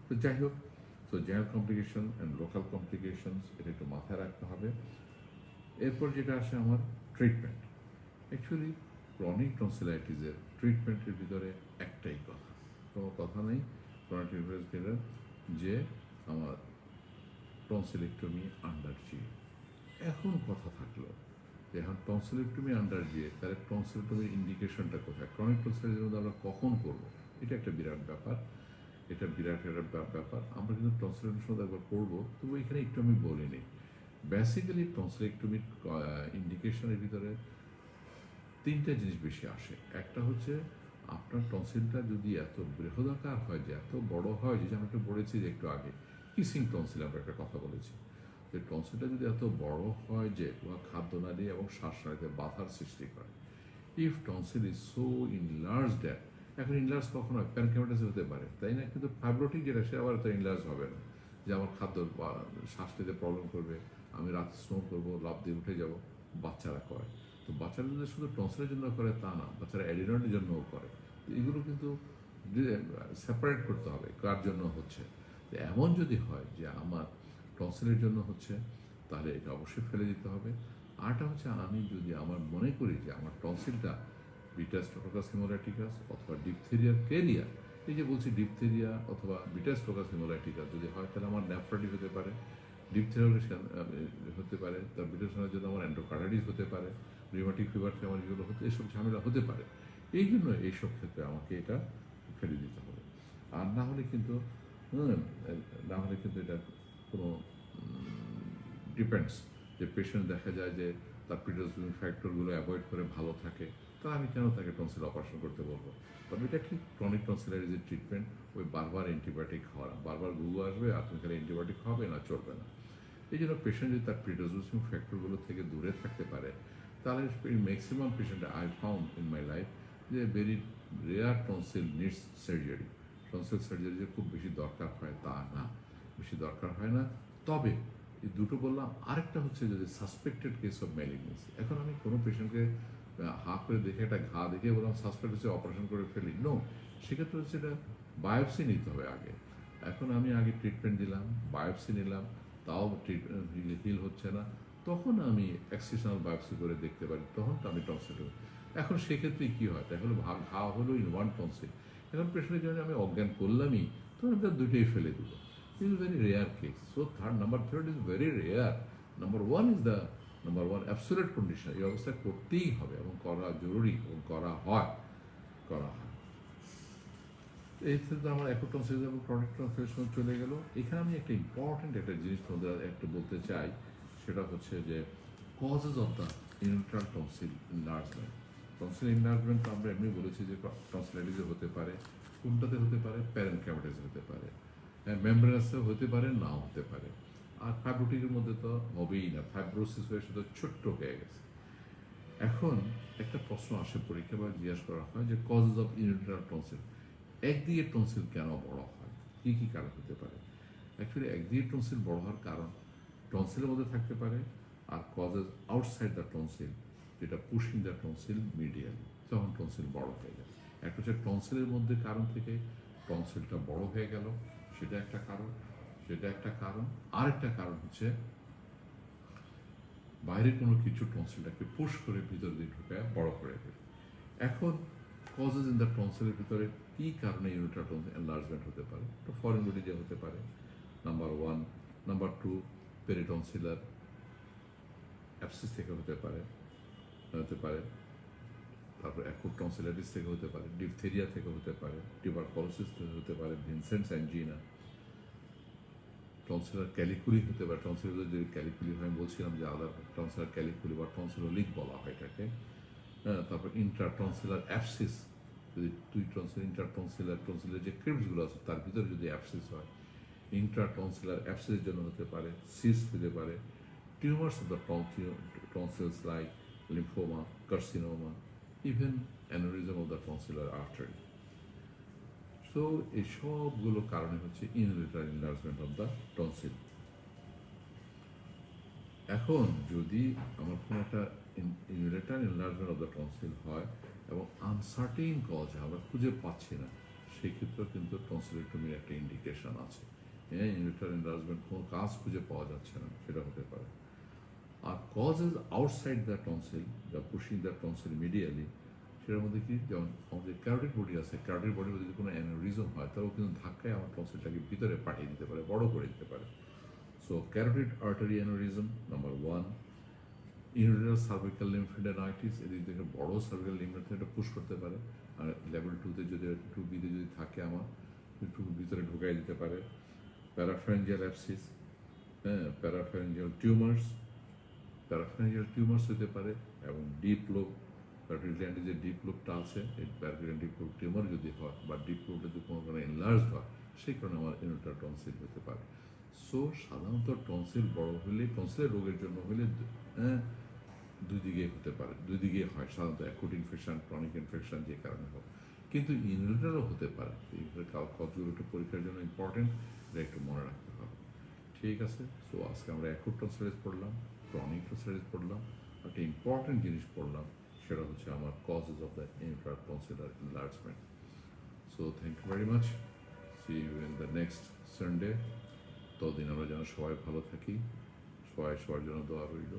A: তো যাই হোক, তো general complication and local complications, এটা একটু মাথায় রাখতে হবে। এরপর যেটা আসে আমার ট্রিটমেন্ট। অ্যাকচুয়ালি ক্রনিক টনসিলাইটিসের ট্রিটমেন্টের ভিতরে একটাই কথা, কোনো কথা নেই ক্রনিক টনসিলাইটিসের, যে আমার টনসিলেক্টমি আন্ডার জিএ। এখন কথা থাকলো যে এখন টনসিলেক্টমি আন্ডার জিএ, তাহলে টনসিলেক্টমির ইন্ডিকেশনটা কোথায়, ক্রনিক টনসিলাইটিসের মধ্যে আমরা কখন করবো, এটা একটা বিরাট ব্যাপার। এটা বিরাট একটা ব্যাপার। আমরা কিন্তু টনসিলেক্টমির সময় একবার করবো, তবু এখানে একটু আমি বলে নিই। বেসিক্যালি টনসিলেক্টমির ইন্ডিকেশনের ভিতরে তিনটা জিনিস বেশি আসে। একটা হচ্ছে আপনার টনসিলটা যদি এত বৃহদাকার হয়, যে এত বড় হয়, যে আমি একটু বলেছি যে একটু আগে কিসিং টনসিল আমরা একটা কথা বলেছি, যে টনসিলটা যদি এত বড় হয় যে খাদ্যনালী এবং শ্বাসনালীতে বাধার সৃষ্টি করে। If tonsil is so enlarge that, এখন ইনলার্জ কখন হয়? প্যানক্রিয়াটাইটিস হতে পারে, তাই না? কিন্তু ফাইব্রোটিক যেটা, সে আবার তো ইনলার্জ হবে না, যে আমার খাদ্য বা শ্বাস নিতে প্রবলেম করবে, আমি রাতে স্নো করবো, লাফ দিয়ে উঠে যাব। বাচ্চারা করে, তো বাচ্চারা যদি শুধু টনসিলের জন্য করে তা না, বাচ্চারা অ্যাডিনয়েডের জন্যও করে। এগুলো কিন্তু সেপারেট করতে হবে কার জন্য হচ্ছে। এমন যদি হয় যে আমার টনসিলের জন্য হচ্ছে, তাহলে এটা অবশ্যই ফেলে দিতে হবে। আরটা হচ্ছে, আমি যদি আমার মনে করি যে আমার টনসিলটা বিটা স্ট্রেপ্টোকোকাস হিমোলাইটিকাস অথবা ডিপথেরিয়ার ক্যারিয়ার, এই যে বলছি ডিপথেরিয়া অথবা বিটা স্ট্রেপ্টোকোকাস হিমোলাইটিকাস যদি হয়, তাহলে আমার নেফ্রাইটিস হতে পারে, ডিপথেরিয়া হতে পারে, তার বিটেশনের জন্য আমার এন্ডোকার্ডাইটিস হতে পারে, রিউম্যাটিক ফিভার থেকে আমার এগুলো হতে, এসব ঝামেলা হতে পারে। এই জন্য এইসব ক্ষেত্রে আমাকে এটা ফেলে দিতে হবে। আর না হলে কিন্তু এটা কোনো ডিপেন্ডস, যে পেশেন্ট দেখা যায় যে তার প্রিডিসপোজিং ফ্যাক্টরগুলো অ্যাভয়েড করে ভালো থাকে, তা আমি কেন তাকে টনসিল অপারেশন করতে বলবো? তবে এটা কি ক্রনিক টনসিলাইটিসের ট্রিটমেন্ট ওই বারবার অ্যান্টিবায়োটিক খাওয়া, বারবার ঘুঘু আসবে আর তুমি খালি অ্যান্টিবায়োটিক খাওয়াবে না, চলবে না। এই জন্য পেশেন্ট যদি তার প্রিডিসপোজিং ফ্যাক্টরগুলো থেকে দূরে থাকতে পারে, তাহলে maximum patient I found in my life যে very rare tonsil needs surgery. Tonsil surgery যে খুব বেশি দরকার হয় তা না, বেশি দরকার হয় না। তবে এই দুটো বললাম, আরেকটা হচ্ছে যদি সাসপেক্টেড কেস অফ ম্যালিগনেন্সি। এখন আমি কোনো পেশেন্টকে হা করে দেখে একটা ঘা দেখে বললাম সাসপেক্ট হচ্ছে অপারেশন করে ফেলি, নো। সেক্ষেত্রে হচ্ছে এটা বায়োপসি নিতে হবে আগে। এখন আমি আগে ট্রিটমেন্ট দিলাম, বায়োপসি নিলাম, তাও ট্রিটমেন্ট হিল হচ্ছে না, তখন আমি এক্সিশনাল বায়োপসি করে দেখতে পারি, তখন তো আমি টনসিল। এখন সেক্ষেত্রে কী হয়, তাহলে ঘা হলো ইন ওয়ান টনসিল। এখন পেশেন্টের জন্য আমি অজ্ঞান করলামই, তখন আমি তার দুটোই ফেলে দেবো। This is a very rare case. So number third is very rare. Number one is the absolute condition. এই অবস্থা করতেই হবে এবং করা জরুরি এবং করা হয়। এই ক্ষেত্রে আমার অ্যাকুট টনসিলাইটিস এবং ক্রনিক টনসিলাইটিস চলে গেল। এখানে আমি একটা ইম্পর্টেন্ট একটা জিনিস তোমাদের একটু বলতে চাই, সেটা হচ্ছে যে causes of the unilateral tonsil enlargement. Tonsil enlargement আমরা এমনি বলেছি যে টনসিলাইটিসে হতে পারে, কোনটাতে হতে পারে, প্যারেনকাইমাটাইটিস হতে পারে, মেমব্রেনাসে হতে পারে, নাও হতে পারে। আর ফাইব্রোটিকের মধ্যে তো হবেই না, ফাইব্রোসিস হয়ে শুধু ছোট্ট হয়ে গেছে। এখন একটা প্রশ্ন আসে পরীক্ষা বা জিজ্ঞাসা করা হয় যে কজেস অফ ইউনিট্রাল টনসিল, একদিকে টনসিল কেন বড় হয়, কী কী কারণ হতে পারে? অ্যাকচুয়ালি একদিকে টনসিল বড় হওয়ার কারণ টনসিলের মধ্যে থাকতে পারে, আর কজেস আউটসাইড দ্য টনসিল, যেটা পুশিং দ্য টনসিল মিডিয়ালি, তখন টনসিল বড় হয়ে যায়। একটা হচ্ছে টনসিলের মধ্যে কারণ থেকে টনসিলটা বড় হয়ে গেল, সেটা একটা কারণ। আরেকটা কারণ হচ্ছে বাইরে কোনো কিছু টনসিলটাকে পুশ করে ভিতর দিয়ে ঢুকায় বড় করে দেবে। এখন কজেস ইন দ্য টনসিলের ভিতরে কী কারণে ইউনিট্রাল টনসিল এনলার্জমেন্ট হতে পারে? তো ফরেন বডি যে হতে পারে, number one. Number two, peritonsillar abscess থেকে হতে পারে। তারপর অ্যাকুট টনসিলাইটিস থেকে হতে পারে, ডিপথেরিয়া থেকে হতে পারে, টিউবারকুলোসিস থেকে হতে পারে, ভিনসেন্টস অ্যাঞ্জিনা, টনসিলার ক্যালিকুলি হতে পারে। টনসিলার যে ক্যালিকুলি হয়, বলছিলাম যে আলাদা টনসিলার ক্যালিকুলি বা টনসিলোলিক বলা হয় এটাকে। তারপর ইন্ট্রাটনসিলার অ্যাবসিস, যদি দুই টনসিলের যে ক্রিপসগুলো আছে তার ভিতরে যদি অ্যাবসিস হয়, ইন্ট্রাটনসিলার অ্যাবসিসের জন্য হতে পারে, সিস্ট হতে পারে, tumours of the tonsils like lymphoma, carcinoma, even aneurysm of the tonsillar artery. So এই সবগুলো কারণে হচ্ছে unilateral enlargement of the tonsil. এখন যদি আমার কোনো একটা unilateral enlargement of the tonsil হয় এবং আনসার্টেইন কজ আমরা খুঁজে পাচ্ছি না, সেক্ষেত্রেও কিন্তু টনসিলেক্টমির একটা ইন্ডিকেশন আছে। হ্যাঁ, ইনভেটর এনলার্জমেন্ট কোনো কাজ খুঁজে পাওয়া যাচ্ছে না, সেটা হতে পারে। আর causes outside the tonsil, the pushing the tonsil medially, সেটার মধ্যে কি, যেমন আমাদের ক্যারোটিড বডি আছে, ক্যারোটিড বডির মধ্যে যদি কোনো অ্যানোরিজম হয়, তাহলেও কিন্তু ধাক্কায় আমার টনসিলটাকে ভিতরে পাঠিয়ে দিতে পারে, বড় করে দিতে পারে। So carotid artery aneurysm number one. Urinal cervical lymphadenitis, এদিক থেকে বড় সার্ভিক্যাল লিম্ফোডেনাইটিস পুশ করতে পারে, আর লেভেল 2-তে যদি 2B-তে যদি থাকে আমার একটু ভিতরে ঢুকাই দিতে পারে। প্যারাফ্যারিঞ্জিয়াল অ্যাবসিস, হ্যাঁ, প্যারাফ্যারিঞ্জিয়াল টিউমার্স হতে পারে, এবং ডিপ লোব, প্যারাটিড গ্ল্যান্ডে যে ডিপ লোবটা আছে, এই প্যারাটিড ডিপ লোব টিউমার যদি হয় বা ডিপ লোবটা যদি কোনো কারণে এনলার্জ হয়, সেই কারণে আমার ইউনিট্রাল টনসিল হতে পারে। সো সাধারণত টনসিল বড় হলে, টনসিলের রোগের জন্য হলে দুই দিকে হতে পারে, দুই দিকে হয় সাধারণত, অ্যাকুট ইনফেকশন, ক্রনিক ইনফেকশন যে কারণে হোক, কিন্তু ইউনিট্রালও হতে পারে। কতগুলো একটু পরীক্ষার জন্য ইম্পর্টেন্ট, এটা একটু মনে রাখতে হবে। ঠিক আছে, সো আজকে আমরা অ্যাকুট টনসিলাইটিস পড়লাম, ক্রনিক টনসিলাইটিস পড়লাম, একটা ইম্পর্টেন্ট জিনিস পড়লাম, সেটা হচ্ছে আমার causes of the unilateral tonsillar enlargement. So thank you very much, see you in the next Sunday. ততদিন আমরা যেন সবাই ভালো থাকি, সবার জন্য দোয়া রইল।